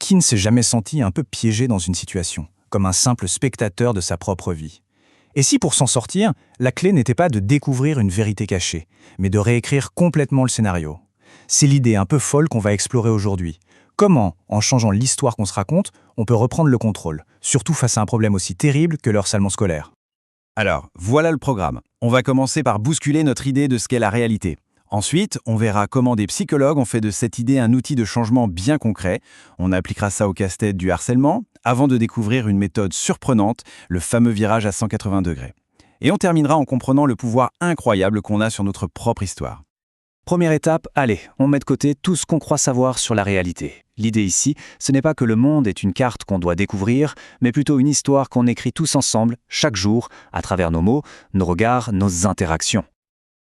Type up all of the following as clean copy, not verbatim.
Qui ne s'est jamais senti un peu piégé dans une situation, comme un simple spectateur de sa propre vie? Et si pour s'en sortir, la clé n'était pas de découvrir une vérité cachée, mais de réécrire complètement le scénario? C'est l'idée un peu folle qu'on va explorer aujourd'hui. Comment, en changeant l'histoire qu'on se raconte, on peut reprendre le contrôle, surtout face à un problème aussi terrible que le harcèlement scolaire? Alors, voilà le programme. On va commencer par bousculer notre idée de ce qu'est la réalité. Ensuite, on verra comment des psychologues ont fait de cette idée un outil de changement bien concret. On appliquera ça au casse-tête du harcèlement, avant de découvrir une méthode surprenante, le fameux virage à 180 degrés. Et on terminera en comprenant le pouvoir incroyable qu'on a sur notre propre histoire. Première étape, allez, on met de côté tout ce qu'on croit savoir sur la réalité. L'idée ici, ce n'est pas que le monde est une carte qu'on doit découvrir, mais plutôt une histoire qu'on écrit tous ensemble, chaque jour, à travers nos mots, nos regards, nos interactions.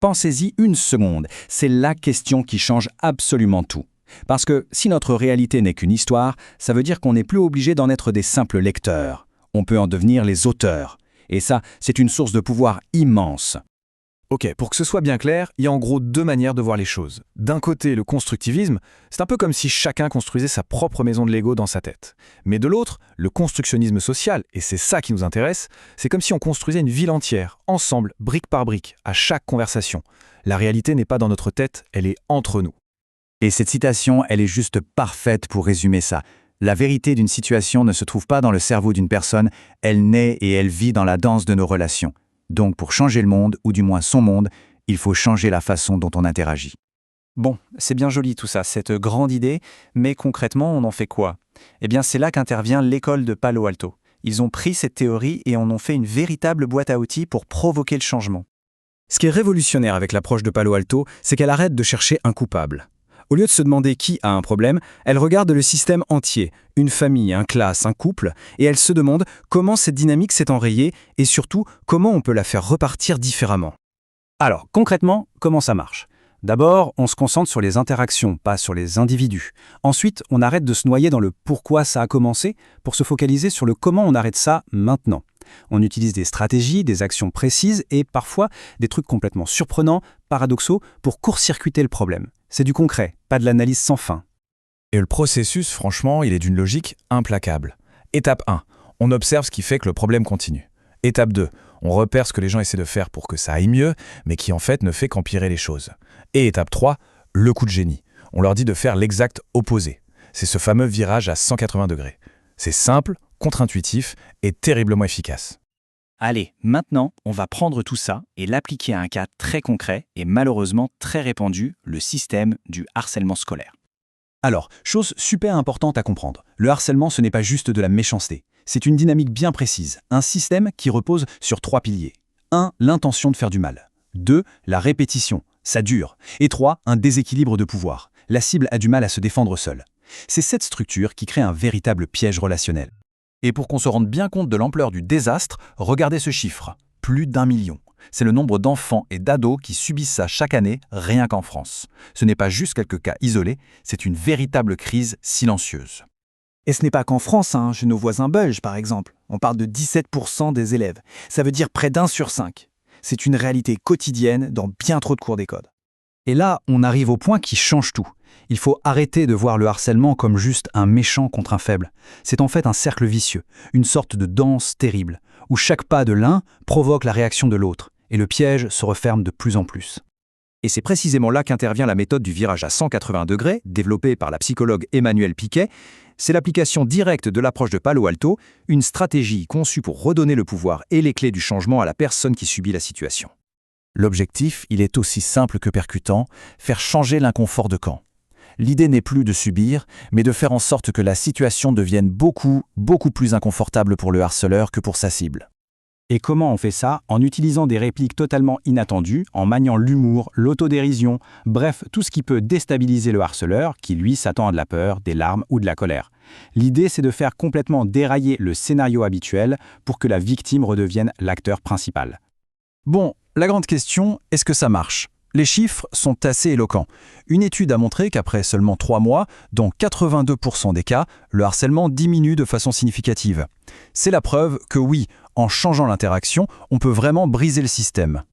Pensez-y une seconde, c'est la question qui change absolument tout. Parce que si notre réalité n'est qu'une histoire, ça veut dire qu'on n'est plus obligé d'en être des simples lecteurs. On peut en devenir les auteurs. Et ça, c'est une source de pouvoir immense. Ok, pour que ce soit bien clair, il y a en gros deux manières de voir les choses. D'un côté, le constructivisme, c'est un peu comme si chacun construisait sa propre maison de Lego dans sa tête. Mais de l'autre, le constructionnisme social, et c'est ça qui nous intéresse, c'est comme si on construisait une ville entière, ensemble, brique par brique, à chaque conversation. La réalité n'est pas dans notre tête, elle est entre nous. Et cette citation, elle est juste parfaite pour résumer ça. La vérité d'une situation ne se trouve pas dans le cerveau d'une personne, elle naît et elle vit dans la danse de nos relations. Donc pour changer le monde, ou du moins son monde, il faut changer la façon dont on interagit. Bon, c'est bien joli tout ça, cette grande idée, mais concrètement, on en fait quoi? Eh bien, c'est là qu'intervient l'école de Palo Alto. Ils ont pris cette théorie et en ont fait une véritable boîte à outils pour provoquer le changement. Ce qui est révolutionnaire avec l'approche de Palo Alto, c'est qu'elle arrête de chercher un coupable. Au lieu de se demander qui a un problème, elle regarde le système entier, une famille, un classe, un couple, et elle se demande comment cette dynamique s'est enrayée et surtout comment on peut la faire repartir différemment. Alors, concrètement, comment ça marche? D'abord, on se concentre sur les interactions, pas sur les individus. Ensuite, on arrête de se noyer dans le pourquoi ça a commencé pour se focaliser sur le comment on arrête ça maintenant. On utilise des stratégies, des actions précises et parfois des trucs complètement surprenants, paradoxaux, pour court-circuiter le problème. C'est du concret, pas de l'analyse sans fin. Et le processus, franchement, il est d'une logique implacable. Étape 1, on observe ce qui fait que le problème continue. Étape 2, on repère ce que les gens essaient de faire pour que ça aille mieux, mais qui en fait ne fait qu'empirer les choses. Et étape 3, le coup de génie. On leur dit de faire l'exact opposé. C'est ce fameux virage à 180 degrés. C'est simple, contre-intuitif et terriblement efficace. Allez, maintenant, on va prendre tout ça et l'appliquer à un cas très concret et malheureusement très répandu, le système du harcèlement scolaire. Alors, chose super importante à comprendre, le harcèlement ce n'est pas juste de la méchanceté. C'est une dynamique bien précise, un système qui repose sur 3 piliers. 1. L'intention de faire du mal. 2. La répétition, ça dure. Et 3. Un déséquilibre de pouvoir. La cible a du mal à se défendre seule. C'est cette structure qui crée un véritable piège relationnel. Et pour qu'on se rende bien compte de l'ampleur du désastre, regardez ce chiffre, plus d'1 million. C'est le nombre d'enfants et d'ados qui subissent ça chaque année, rien qu'en France. Ce n'est pas juste quelques cas isolés, c'est une véritable crise silencieuse. Et ce n'est pas qu'en France, chez nos voisins belges par exemple. On parle de 17% des élèves. Ça veut dire près d'1 sur 5. C'est une réalité quotidienne dans bien trop de cours d'école. Et là, on arrive au point qui change tout. Il faut arrêter de voir le harcèlement comme juste un méchant contre un faible. C'est en fait un cercle vicieux, une sorte de danse terrible, où chaque pas de l'un provoque la réaction de l'autre, et le piège se referme de plus en plus. Et c'est précisément là qu'intervient la méthode du virage à 180 degrés, développée par la psychologue Emmanuelle Piquet. C'est l'application directe de l'approche de Palo Alto, une stratégie conçue pour redonner le pouvoir et les clés du changement à la personne qui subit la situation. L'objectif, il est aussi simple que percutant, faire changer l'inconfort de camp. L'idée n'est plus de subir, mais de faire en sorte que la situation devienne beaucoup plus inconfortable pour le harceleur que pour sa cible. Et comment on fait ça? En utilisant des répliques totalement inattendues, en maniant l'humour, l'autodérision, bref, tout ce qui peut déstabiliser le harceleur, qui lui s'attend à de la peur, des larmes ou de la colère. L'idée, c'est de faire complètement dérailler le scénario habituel pour que la victime redevienne l'acteur principal. Bon, la grande question, est-ce que ça marche ? Les chiffres sont assez éloquents. Une étude a montré qu'après seulement 3 mois, dans 82% des cas, le harcèlement diminue de façon significative. C'est la preuve que oui, en changeant l'interaction, on peut vraiment briser le système.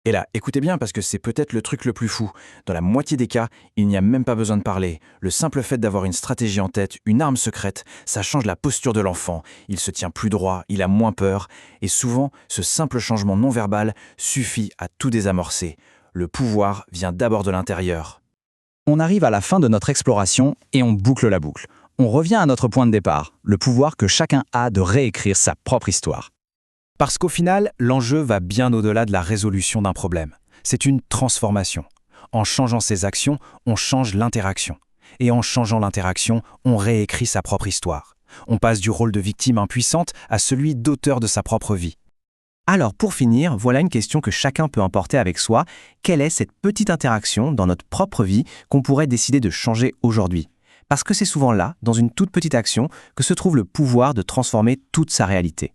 Et là, écoutez bien parce que c'est peut-être le truc le plus fou. Dans la moitié des cas, il n'y a même pas besoin de parler. Le simple fait d'avoir une stratégie en tête, une arme secrète, ça change la posture de l'enfant. Il se tient plus droit, il a moins peur. Et souvent, ce simple changement non verbal suffit à tout désamorcer. Le pouvoir vient d'abord de l'intérieur. On arrive à la fin de notre exploration et on boucle la boucle. On revient à notre point de départ, le pouvoir que chacun a de réécrire sa propre histoire. Parce qu'au final, l'enjeu va bien au-delà de la résolution d'un problème. C'est une transformation. En changeant ses actions, on change l'interaction. Et en changeant l'interaction, on réécrit sa propre histoire. On passe du rôle de victime impuissante à celui d'auteur de sa propre vie. Alors pour finir, voilà une question que chacun peut emporter avec soi. Quelle est cette petite interaction dans notre propre vie qu'on pourrait décider de changer aujourd'hui ? Parce que c'est souvent là, dans une toute petite action, que se trouve le pouvoir de transformer toute sa réalité.